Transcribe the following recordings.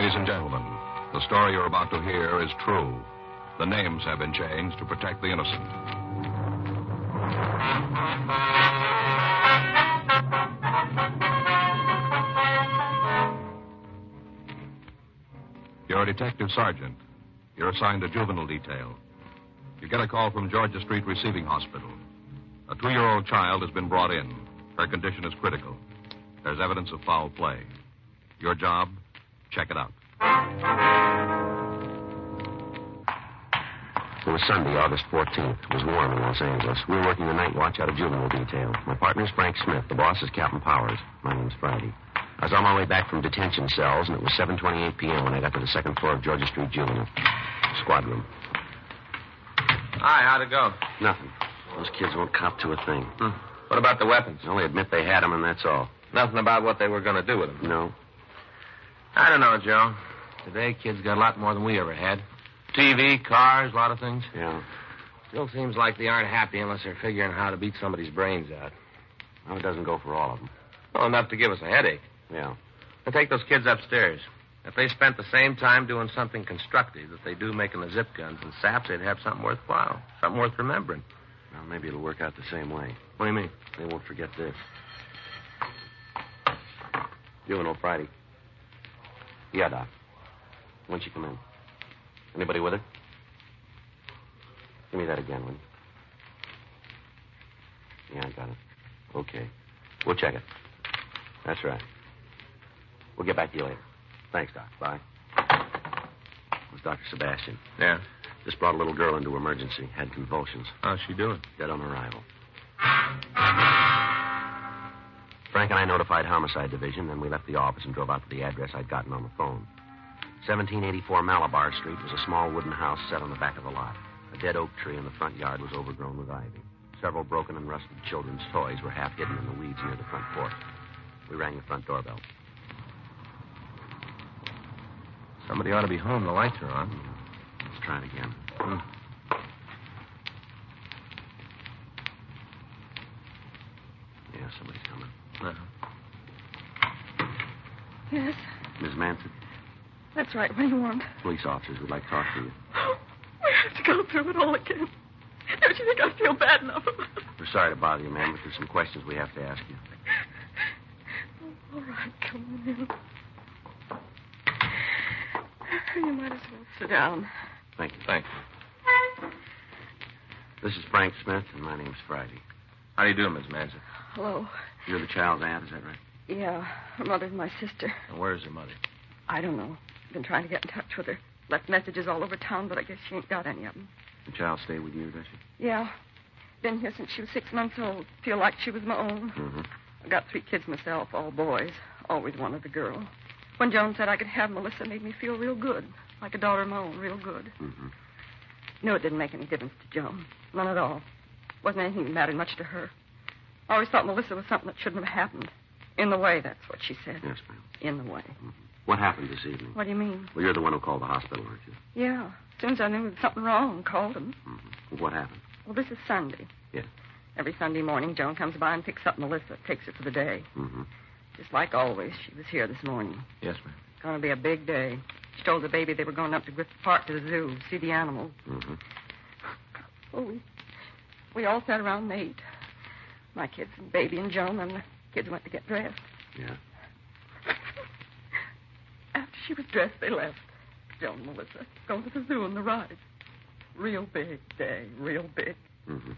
Ladies and gentlemen, the story you're about to hear is true. The names have been changed to protect the innocent. You're a detective sergeant. You're assigned to juvenile detail. You get a call from Georgia Street Receiving Hospital. A 2-year-old child has been brought in. Her condition is critical. There's evidence of foul play. Your job? Check it out. It was Sunday, August 14th. It was warm in Los Angeles. We were working the night watch out of juvenile detail. My partner's Frank Smith. The boss is Captain Powers. My name's Friday. I was on my way back from detention cells, and it was 7:28 p.m. when I got to the second floor of Georgia Street Juvenile. Squad room. Hi, how'd it go? Nothing. Those kids won't cop to a thing. What about the weapons? They only admit they had them, and that's all. Nothing about what they were going to do with them? No. I don't know, Joe. Today, kids got a lot more than we ever had. TV, cars, a lot of things. Yeah. Still seems like they aren't happy unless they're figuring how to beat somebody's brains out. Well, it doesn't go for all of them. Well, enough to give us a headache. Yeah. Now, take those kids upstairs. If they spent the same time doing something constructive that they do making the zip guns and saps, they'd have something worthwhile, something worth remembering. Well, maybe it'll work out the same way. What do you mean? They won't forget this. Juvenile Friday. Yeah, Doc. When'd she come in? Anybody with her? Give me that again, will you? Yeah, I got it. Okay. We'll check it. That's right. We'll get back to you later. Thanks, Doc. Bye. It was Dr. Sebastian. Yeah? Just brought a little girl into emergency. Had convulsions. How's she doing? Dead on arrival. Frank and I notified Homicide Division, then we left the office and drove out to the address I'd gotten on the phone. 1784 Malabar Street was a small wooden house set on the back of the lot. A dead oak tree in the front yard was overgrown with ivy. Several broken and rusted children's toys were half hidden in the weeds near the front porch. We rang the front doorbell. Somebody ought to be home. The lights are on. Let's try it again. Yeah, somebody's coming. Yes? Ms. Manson? That's right. What do you want? Police officers would like to talk to you. We have to go through it all again. Don't you think I feel bad enough about it? We're sorry to bother you, ma'am, but there's some questions we have to ask you. All right, come on in. You might as well sit down. Thank you. Thanks. This is Frank Smith, and my name's Friday. How do you do, Miss Manson? Hello. You're the child's aunt, is that right? Yeah, her mother's my sister. And where's her mother? I don't know. Been trying to get in touch with her. Left messages all over town, but I guess she ain't got any of them. The child stay with you, does she? Yeah. Been here since she was 6 months old. Feel like she was my own. Mm-hmm. I got 3 kids myself, all boys. Always wanted a girl. When Joan said I could have Melissa, it made me feel real good. Like a daughter of my own, real good. Mm-hmm. No, it didn't make any difference to Joan. None at all. Wasn't anything that mattered much to her. I always thought Melissa was something that shouldn't have happened. In the way, that's what she said. Yes, ma'am. In the way. Mm-hmm. What happened this evening? What do you mean? Well, you're the one who called the hospital, aren't you? Yeah. As soon as I knew there was something wrong, called him. Mm-hmm. What happened? Well, this is Sunday. Yes. Every Sunday morning, Joan comes by and picks up Melissa, takes her for the day. Mm-hmm. Just like always, she was here this morning. Yes, ma'am. Going to be a big day. She told the baby they were going up to Griffith Park to the zoo, see the animals. Mm-hmm. Oh, we all sat around and ate. My kids and baby and Joan, and the kids went to get dressed. Yeah. After she was dressed, they left. Joan and Melissa going to the zoo and the ride. Real big day, real big. Mm-hmm.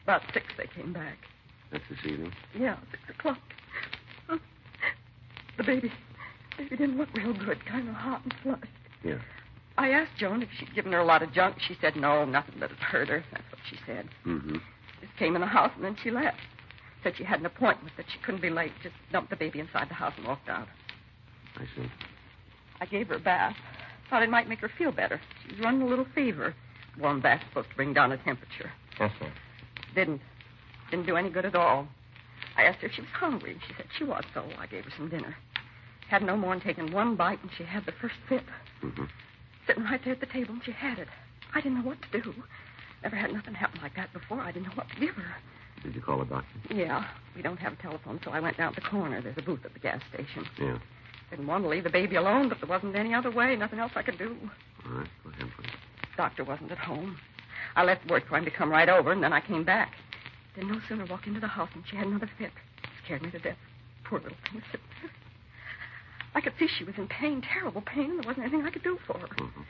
About 6 they came back. That's this evening? Yeah, 6 o'clock. The baby didn't look real good, kind of hot and flushed. Yeah. I asked Joan if she'd given her a lot of junk. She said no, nothing that had hurt her. That's what she said. Mm-hmm. Just came in the house and then she left. Said she had an appointment, that she couldn't be late. Just dumped the baby inside the house and walked out. I see. I gave her a bath. Thought it might make her feel better. She was running a little fever. Warm bath's supposed to bring down her temperature. Yes, sir. Didn't do any good at all. I asked her if she was hungry. She said she was, so I gave her some dinner. Had no more than taken one bite, and she had the first sip. Mm-hmm. Sitting right there at the table, and she had it. I didn't know what to do. Never had nothing happen like that before. I didn't know what to give her. Did you call a doctor? Yeah. We don't have a telephone, so I went down to the corner. There's a booth at the gas station. Yeah. Didn't want to leave the baby alone, but there wasn't any other way. Nothing else I could do. All right, go ahead, please. Doctor wasn't at home. I left word for him to come right over, and then I came back. Didn't no sooner walk into the house than she had another fit. Scared me to death. Poor little thing was sitting there. I could see she was in pain, terrible pain, and there wasn't anything I could do for her. Mm-hmm.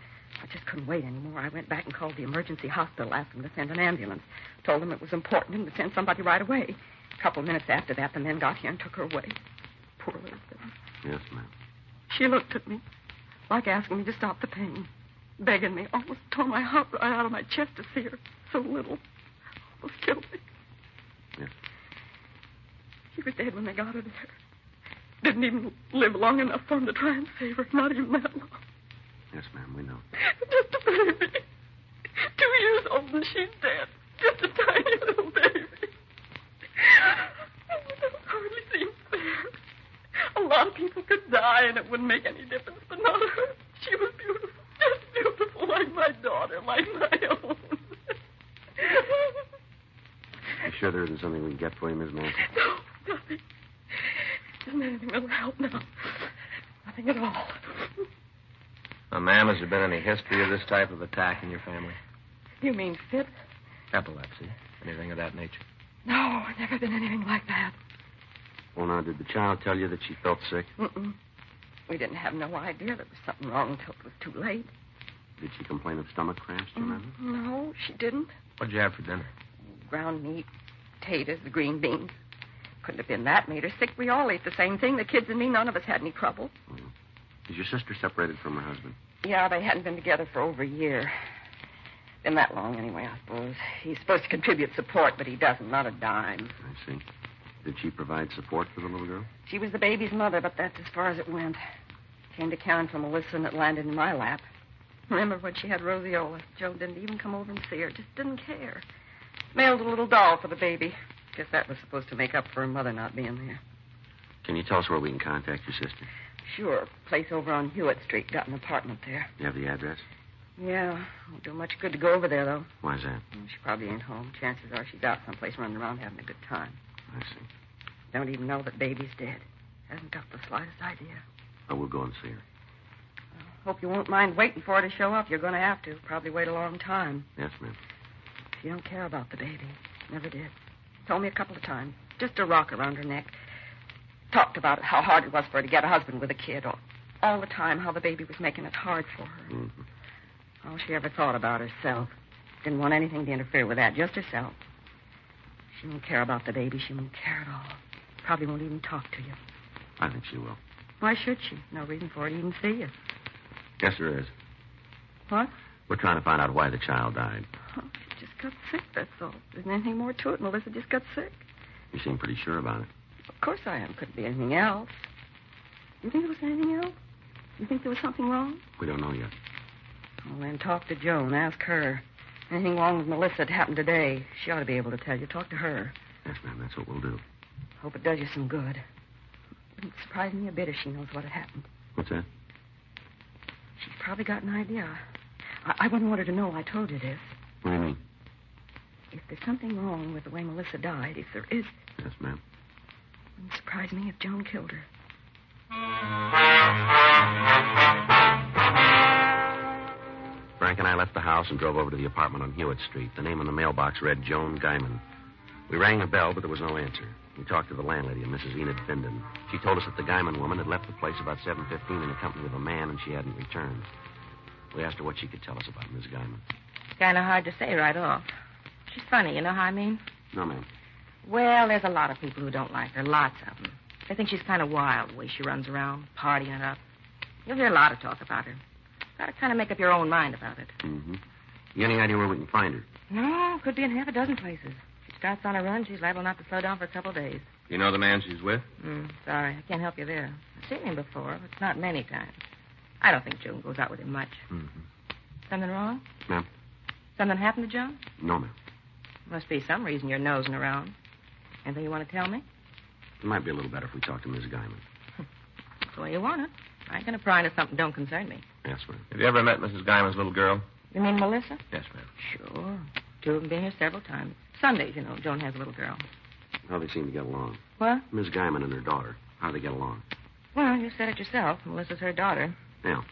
I just couldn't wait anymore. I went back and called the emergency hospital, asked them to send an ambulance. Told them it was important and to send somebody right away. A couple of minutes after that, the men got here and took her away. Poor little thing. Yes, ma'am. She looked at me like asking me to stop the pain, begging me, almost tore my heart right out of my chest to see her. So little. Almost killed me. Yes. She was dead when they got her there. Didn't even live long enough for them to try and save her. Not even that long. Yes, ma'am, we know. Just a baby. 2 years old and she's dead. Just a tiny little baby. It hardly seems fair. A lot of people could die and it wouldn't make any difference, but not her. She was beautiful. Just beautiful, like my daughter, like my own. You sure there isn't something we can get for you, Miss Nancy? No, nothing. Isn't anything that'll help now. Nothing at all. Ma'am, has there been any history of this type of attack in your family? You mean fit? Epilepsy? Anything of that nature? No, never been anything like that. Well, now, did the child tell you that she felt sick? Mm-mm. We didn't have no idea there was something wrong until it was too late. Did she complain of stomach cramps, do you remember? No, she didn't. What'd you have for dinner? Ground meat, potatoes, the green beans. Couldn't have been that made her sick. We all ate the same thing. The kids and me, none of us had any trouble. Mm-hmm. Is your sister separated from her husband? Yeah, they hadn't been together for over a year. Been that long anyway, I suppose. He's supposed to contribute support, but he doesn't, not a dime. I see. Did she provide support for the little girl? She was the baby's mother, but that's as far as it went. Came to town from Melissa and it landed in my lap. Remember when she had roseola? Joe didn't even come over and see her, just didn't care. Mailed a little doll for the baby. Guess that was supposed to make up for her mother not being there. Can you tell us where we can contact your sister? Sure. Place over on Hewitt Street. Got an apartment there. You have the address? Yeah. Won't do much good to go over there, though. Why's that? She probably ain't home. Chances are she's out someplace running around having a good time. I see. Don't even know that baby's dead. Hasn't got the slightest idea. Oh, we'll go and see her. Hope you won't mind waiting for her to show up. You're going to have to. Probably wait a long time. Yes, ma'am. She don't care about the baby. Never did. Told me a couple of times. Just a rock around her neck. Talked about it, how hard it was for her to get a husband with a kid. All the time, how the baby was making it hard for her. Mm-hmm. All she ever thought about herself. Didn't want anything to interfere with that, just herself. She won't care about the baby. She won't care at all. Probably won't even talk to you. I think she will. Why should she? No reason for her to even see you. Yes, there is. What? We're trying to find out why the child died. Oh, she just got sick, that's all. There isn't anything more to it. Melissa just got sick. You seem pretty sure about it. Of course I am. Couldn't be anything else. You think there was anything else? You think there was something wrong? We don't know yet. Well, then talk to Joan. Ask her. Anything wrong with Melissa that happened today? She ought to be able to tell you. Talk to her. Yes, ma'am. That's what we'll do. Hope it does you some good. Wouldn't surprise me a bit if she knows what had happened. What's that? She's probably got an idea. I wouldn't want her to know I told you this. What do you mean? If there's something wrong with the way Melissa died, if there is, Yes, ma'am. it wouldn't surprise me if Joan killed her. Frank and I left the house and drove over to the apartment on Hewitt Street. The name on the mailbox read Joan Guyman. We rang the bell, but there was no answer. We talked to the landlady, a Mrs. Enid Finden. She told us that the Guyman woman had left the place about 7:15 in the company of a man, and she hadn't returned. We asked her what she could tell us about Miss Guyman. Kind of hard to say right off. She's funny, you know how I mean? No, ma'am. Well, there's a lot of people who don't like her, lots of them. They think she's kind of wild, the way she runs around, partying it up. You'll hear a lot of talk about her. Got to kind of make up your own mind about it. Mm-hmm. You any idea where we can find her? No, could be in half a dozen places. She starts on a run, she's liable not to slow down for a couple of days. You know the man she's with? Sorry, I can't help you there. I've seen him before, but not many times. I don't think Joan goes out with him much. Mm-hmm. Something wrong? Ma'am? Something happened to Joan? No, ma'am. Must be some reason you're nosing around. Anything you want to tell me? It might be a little better if we talk to Miss Guyman. That's the way you want it. I ain't going to pry into something don't concern me. Yes, ma'am. Have you ever met Mrs. Guyman's little girl? You mean Melissa? Yes, ma'am. Sure. Two of them been here several times. Sundays, you know, Joan has a little girl. How they seem to get along. What? Miss Guyman and her daughter. How they get along. Well, you said it yourself. Melissa's her daughter. Yeah.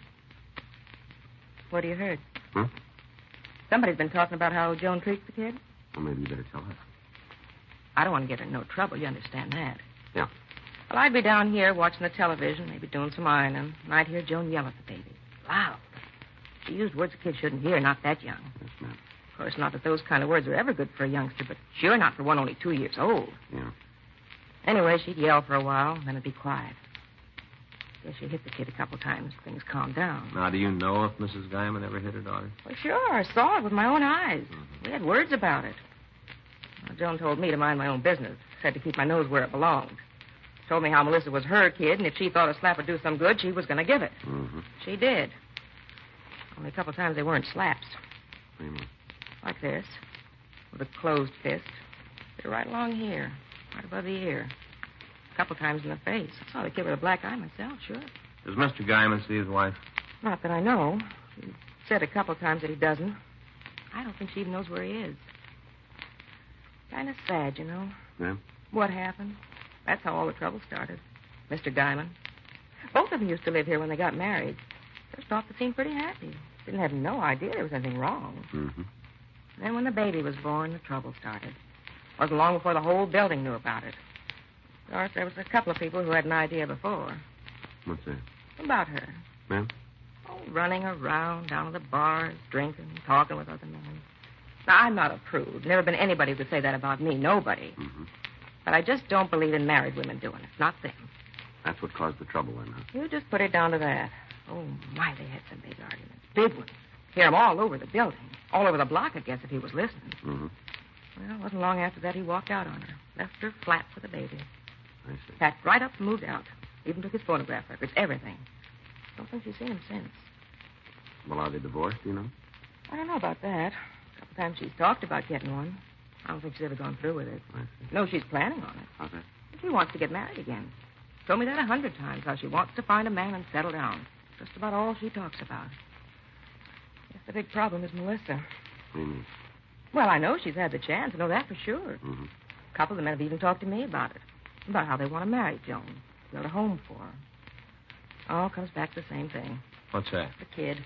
What have you heard? Hmm? Somebody's been talking about how Joan treats the kid. Well, maybe you better tell her. I don't want to get her in no trouble. You understand that? Yeah. Well, I'd be down here watching the television, maybe doing some ironing, and I'd hear Joan yell at the baby. Loud. She used words a kid shouldn't hear, not that young. Yes, ma'am. Of course, not that those kind of words are ever good for a youngster, but sure not for one only 2 years old. Yeah. Anyway, she'd yell for a while, then it'd be quiet. Guess she hit the kid a couple times. Things calmed down. Now, do you know if Mrs. Guyman ever hit her daughter? Well, sure. I saw it with my own eyes. We had words about it. Well, Joan told me to mind my own business. Said to keep my nose where it belonged. Told me how Melissa was her kid, and if she thought a slap would do some good, she was going to give it. Mm-hmm. She did. Only a couple times they weren't slaps. What do you mean? Like this. With a closed fist. They're right along here. Right above the ear. A couple times in the face. I saw the kid with a black eye myself, sure. Does Mr. Guyman see his wife? Not that I know. He said a couple times that he doesn't. I don't think she even knows where he is. Kind of sad, you know. Yeah? What happened? That's how all the trouble started. Mr. Guyman. Both of them used to live here when they got married. First off, they seemed pretty happy. Didn't have no idea there was anything wrong. Mm-hmm. Then when the baby was born, the trouble started. Wasn't long before the whole building knew about it. Of course, there was a couple of people who had an idea before. What's that? About her. Ma'am? Oh, running around, down to the bars, drinking, talking with other men. Now, I'm not a prude. Never been anybody who could say that about me. Nobody. Mm-hmm. But I just don't believe in married women doing it. Not them. That's what caused the trouble then, huh? You just put it down to that. Oh, my, they had some big arguments. Big ones. Hear them all over the building. All over the block, I guess, if he was listening. Mm-hmm. Well, it wasn't long after that he walked out on her. Left her flat with the baby. I see. Packed right up and moved out. Even took his phonograph records, everything. Don't think she's seen him since. Well, are they divorced, do you know? I don't know about that. A couple times she's talked about getting one. I don't think she's ever gone through with it. I see. No, she's planning on it. How's that? She wants to get married again. Told me that 100 times, how she wants to find a man and settle down. Just about all she talks about. Guess the big problem is Melissa. What do you mean? Well, I know she's had the chance. I know that for sure. Mm-hmm. A couple of the men have even talked to me about it. About how they want to marry Joan. Build a home for her. All comes back to the same thing. What's that? The kid.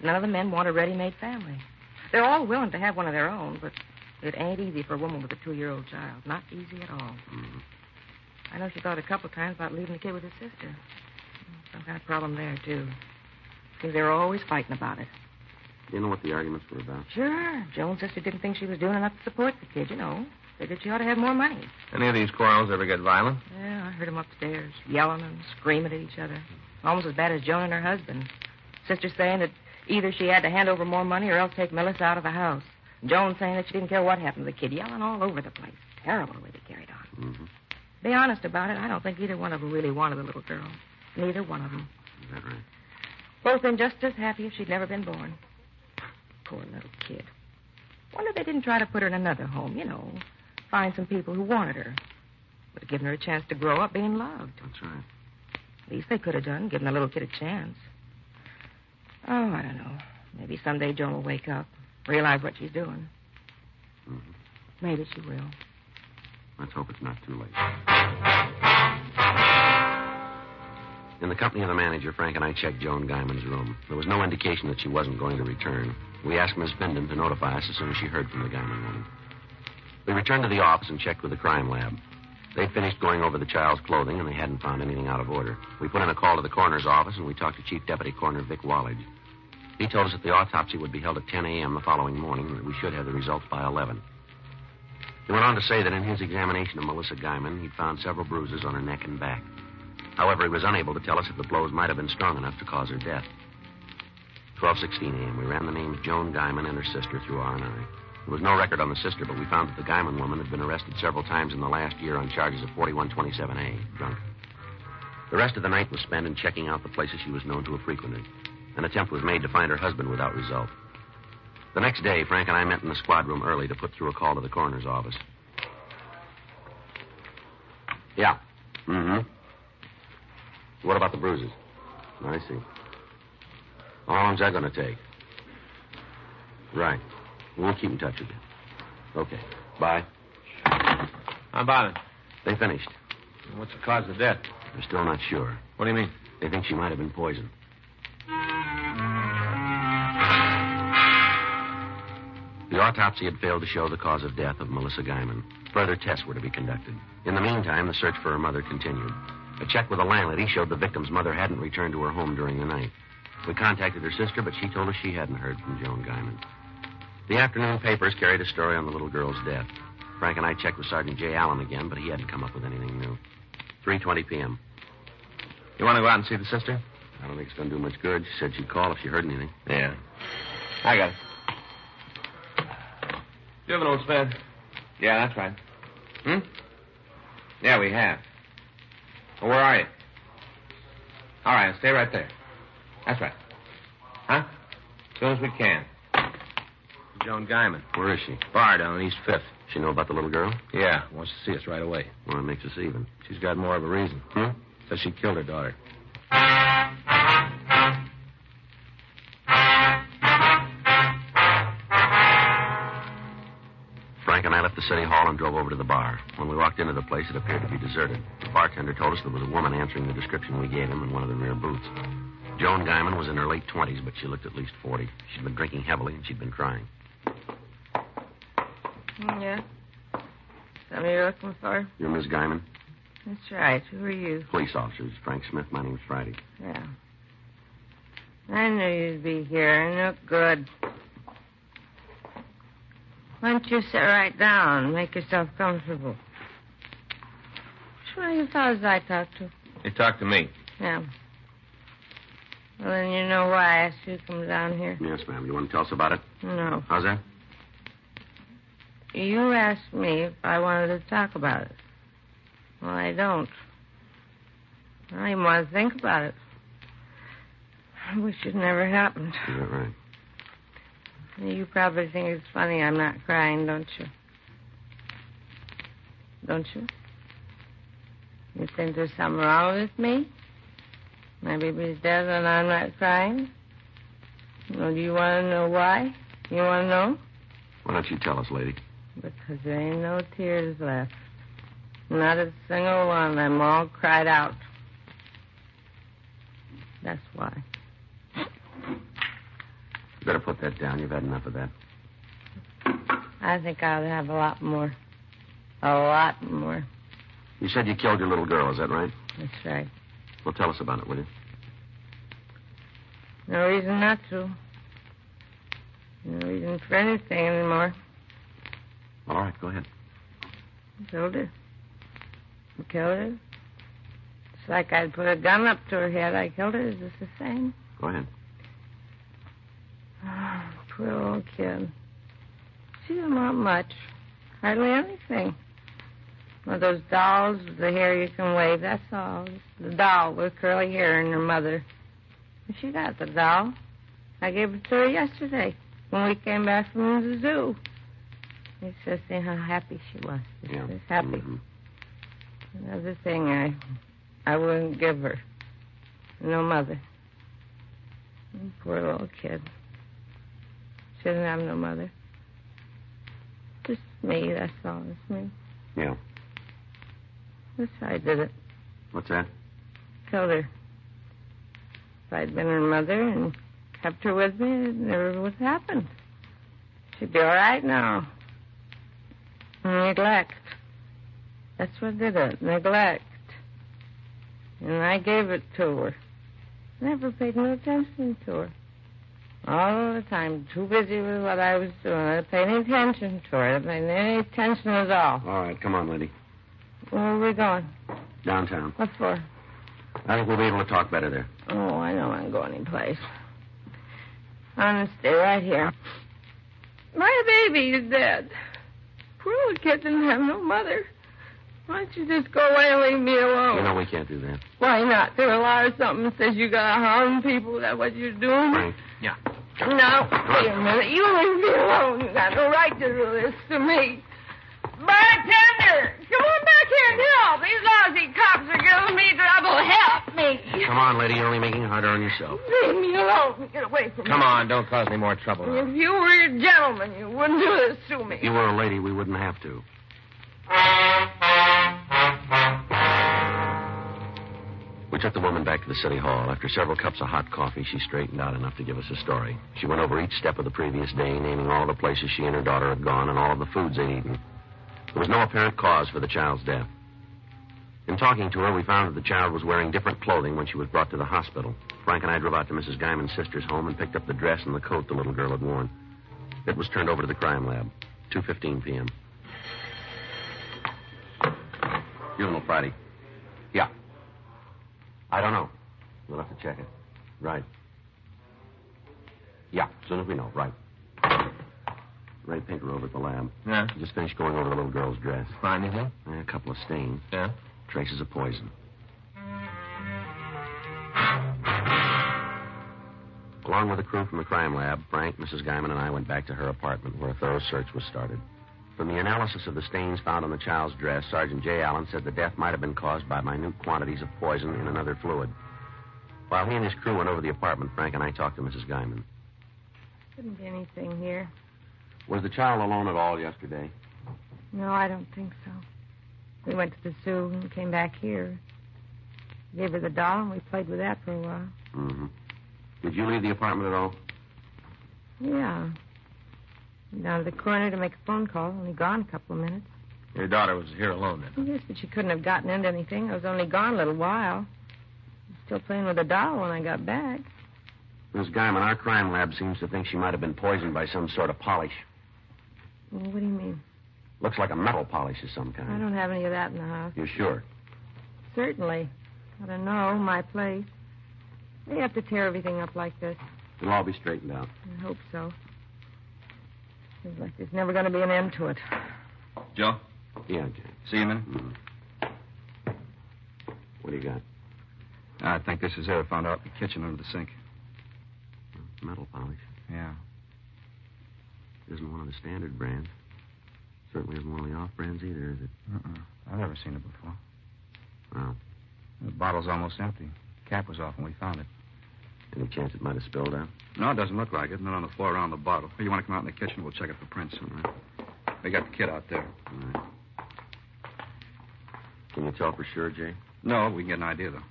None of the men want a ready-made family. They're all willing to have one of their own, but it ain't easy for a woman with a 2-year-old child. Not easy at all. Mm-hmm. I know she thought a couple of times about leaving the kid with his sister. Some kind of problem there, too. Seems they were always fighting about it. Do you know what the arguments were about? Sure. Joan's sister didn't think she was doing enough to support the kid, you know. Figured she ought to have more money. Any of these quarrels ever get violent? Yeah, I heard them upstairs, yelling and screaming at each other. Almost as bad as Joan and her husband. Sister saying that either she had to hand over more money or else take Melissa out of the house. Joan saying that she didn't care what happened to the kid, yelling all over the place. Terrible the way they carried on. Mm-hmm. Be honest about it, I don't think either one of them really wanted the little girl. Neither one of them. Is that right? Both been just as happy if she'd never been born. Poor little kid. Wonder they didn't try to put her in another home, you know. Find some people who wanted her. Would have given her a chance to grow up being loved. That's right. Least they could have done, given the little kid a chance. Oh, I don't know. Maybe someday Joan will wake up, realize what she's doing. Mm-hmm. Maybe she will. Let's hope it's not too late. In the company of the manager, Frank and I checked Joan Guyman's room. There was no indication that she wasn't going to return. We asked Miss Bindon to notify us as soon as she heard from the Guyman woman. We returned to the office and checked with the crime lab. They'd finished going over the child's clothing, and they hadn't found anything out of order. We put in a call to the coroner's office, and we talked to Chief Deputy Coroner Vic Wallage. He told us that the autopsy would be held at 10 a.m. the following morning, and that we should have the results by 11. He went on to say that in his examination of Melissa Guyman, he'd found several bruises on her neck and back. However, he was unable to tell us if the blows might have been strong enough to cause her death. 12:16 a.m., we ran the names Joan Guyman and her sister through R&I. There was no record on the sister, but we found that the Guyman woman had been arrested several times in the last year on charges of 4127A, drunk. The rest of the night was spent in checking out the places she was known to have frequented. An attempt was made to find her husband without result. The next day, Frank and I met in the squad room early to put through a call to the coroner's office. Yeah. Mm-hmm. What about the bruises? I see. How long's that going to take? Right. We'll keep in touch with you. Okay. Bye. How about it? They finished. What's the cause of death? They're still not sure. What do you mean? They think she might have been poisoned. The autopsy had failed to show the cause of death of Melissa Guyman. Further tests were to be conducted. In the meantime, the search for her mother continued. A check with the landlady showed the victim's mother hadn't returned to her home during the night. We contacted her sister, but she told us she hadn't heard from Joan Guyman. The afternoon papers carried a story on the little girl's death. Frank and I checked with Sergeant J. Allen again, but he hadn't come up with anything new. 3:20 p.m. You want to go out and see the sister? I don't think it's going to do much good. She said she'd call if she heard anything. Yeah. I got it. Do you have an old spade? Yeah, that's right. Yeah, we have. Well, where are you? All right, stay right there. That's right. Huh? As soon as we can. Joan Guyman. Where is she? Bar down on East 5th. She know about the little girl? Yeah, wants to see us right away. Well, that makes us even. She's got more of a reason. Says she killed her daughter. Frank and I left the city hall and drove over to the bar. When we walked into the place, it appeared to be deserted. The bartender told us there was a woman answering the description we gave him in one of the rear booths. Joan Guyman was in her late 20s, but she looked at least 40. She'd been drinking heavily, and she'd been crying. Yeah? Somebody you're looking for? You're Miss Guyman? That's right. Who are you? Police officers. Frank Smith. My name's Friday. Yeah. I knew you'd be here. No good. Why don't you sit right down and make yourself comfortable? Which one of you fellas I talked to? He talked to me. Yeah. Well, then you know why I asked you to come down here. Yes, ma'am. You want to tell us about it? No. How's that? You asked me if I wanted to talk about it. Well, I don't. I don't even want to think about it. I wish it never happened. Is that right? You probably think it's funny I'm not crying, don't you? Don't you? You think there's something wrong with me? My baby's dead and I'm not crying? Well, do you want to know why? You want to know? Why don't you tell us, lady? Because there ain't no tears left. Not a single one. I'm all cried out. That's why. You better put that down. You've had enough of that. I think I'll have a lot more. A lot more. You said you killed your little girl, is that right? That's right. Well, tell us about it, will you? No reason not to. No reason for anything anymore. All right, go ahead. I killed her. I killed her. It's like I'd put a gun up to her head. I killed her. Is this the same? Go ahead. Oh, poor old kid. She didn't want much. Hardly anything. One of those dolls with the hair you can wave, that's all. The doll with curly hair and her mother. And she got the doll. I gave it to her yesterday when we came back from the zoo. He says, see how happy she was. She was happy. Mm-hmm. Another thing I wouldn't give her. No mother. Poor little kid. She doesn't have no mother. Just me, that's all. It's me. Yeah. That's how I did it. What's that? Killed her. If I'd been her mother and kept her with me, it never would have happened. She'd be all right now. Neglect. That's what did it. Neglect. And I gave it to her. Never paid no attention to her. All the time, too busy with what I was doing. I didn't pay any attention to her. I didn't pay any attention at all. All right, come on, lady. Where are we going? Downtown. What for? I think we'll be able to talk better there. Oh, I don't want to go anyplace. I'm going to stay right here. My baby is dead. Poor little kid didn't have no mother. Why don't you just go away and leave me alone? You know we can't do that. Why not? There a law or something that says you gotta harm people. Is that what you're doing? Frank. Yeah. No, wait a minute. You leave me alone. You got no right to do this to me. Bartender! Come on back here and help. These lousy cops are giving me trouble. Help me. Come on, lady. You're only making it harder on yourself. Leave me alone. Get away from me. Come on, don't cause any more trouble now. If you were a gentleman, you wouldn't do this to me. If you were a lady, we wouldn't have to. We took the woman back to the city hall. After several cups of hot coffee, she straightened out enough to give us a story. She went over each step of the previous day, naming all the places she and her daughter had gone and all of the foods they'd eaten. There was no apparent cause for the child's death. In talking to her, we found that the child was wearing different clothing when she was brought to the hospital. Frank and I drove out to Mrs. Guyman's sister's home and picked up the dress and the coat the little girl had worn. It was turned over to the crime lab, 2:15 p.m. Juvenile Friday. Yeah. I don't know. We'll have to check it. Right. Yeah, as soon as we know. Right. Ray Pinker over at the lab. Yeah? Just finished going over the little girl's dress. Find anything? A couple of stains. Yeah? Traces of poison. Along with the crew from the crime lab, Frank, Mrs. Guyman, and I went back to her apartment where a thorough search was started. From the analysis of the stains found on the child's dress, Sergeant J. Allen said the death might have been caused by minute quantities of poison in another fluid. While he and his crew went over the apartment, Frank and I talked to Mrs. Guyman. Couldn't be anything here. Was the child alone at all yesterday? No, I don't think so. We went to the zoo and came back here. Gave her the doll, and we played with that for a while. Mm-hmm. Did you leave the apartment at all? Yeah. Went down to the corner to make a phone call. Only gone a couple of minutes. Your daughter was here alone then? Yes, but she couldn't have gotten into anything. I was only gone a little while. I was still playing with the doll when I got back. Miss Guyman, our crime lab seems to think she might have been poisoned by some sort of polish. Well, what do you mean? Looks like a metal polish of some kind. I don't have any of that in the house. You sure? Certainly. I don't know. My place. They have to tear everything up like this. It'll all be straightened out. I hope so. Seems like there's never going to be an end to it. Joe? Yeah, Jack. See you a minute? What do you got? I think this is it. I found out in the kitchen under the sink. Metal polish. Yeah. Isn't one of the standard brands. Certainly isn't one of the off brands either, is it? I've never seen it before. Well, The bottle's almost empty. Cap was off when we found it. any chance it might have spilled out? No, it doesn't look like it. Not on the floor around the bottle. Hey, you want to come out in the kitchen? We'll check it for prints. All right. We got the kid out there. All right. Can you tell for sure, Jay? No, we can get an idea, though.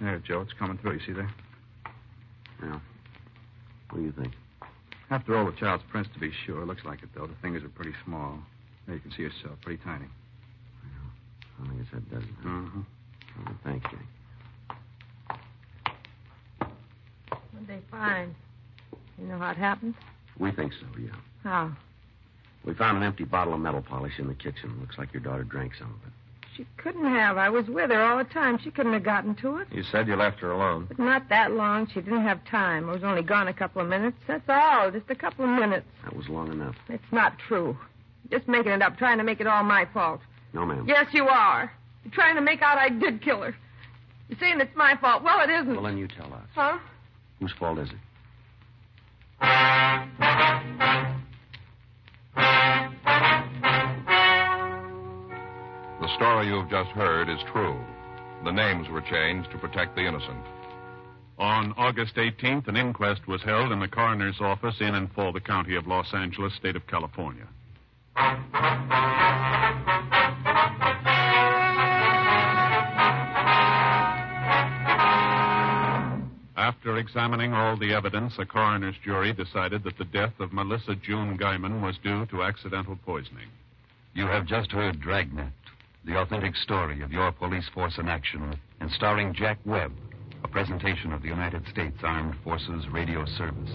There, Joe. It's coming through. You see there? Yeah. What do you think? Have to roll the child's prints to be sure. Looks like it, though. The fingers are pretty small. There, you can see yourself. Pretty tiny. I guess that does it. Mm-hmm. All right, thanks, Jay. What'd they find? You know how it happened? We think so, yeah. How? We found an empty bottle of metal polish in the kitchen. Looks like your daughter drank some of it. She couldn't have. I was with her all the time. She couldn't have gotten to it. You said you left her alone. But not that long. She didn't have time. I was only gone a couple of minutes. That's all. Just a couple of minutes. That was long enough. It's not true. Just making it up, trying to make it all my fault. No, ma'am. Yes, you are. You're trying to make out I did kill her. You're saying it's my fault. Well, it isn't. Well, then you tell us. Huh? Whose fault is it? The story you've just heard is true. The names were changed to protect the innocent. On August 18th, an inquest was held in the coroner's office in and for the county of Los Angeles, state of California. After examining all the evidence, a coroner's jury decided that the death of Melissa June Guyman was due to accidental poisoning. You have just heard Dragnet, the authentic story of your police force in action, and starring Jack Webb, a presentation of the United States Armed Forces Radio Service.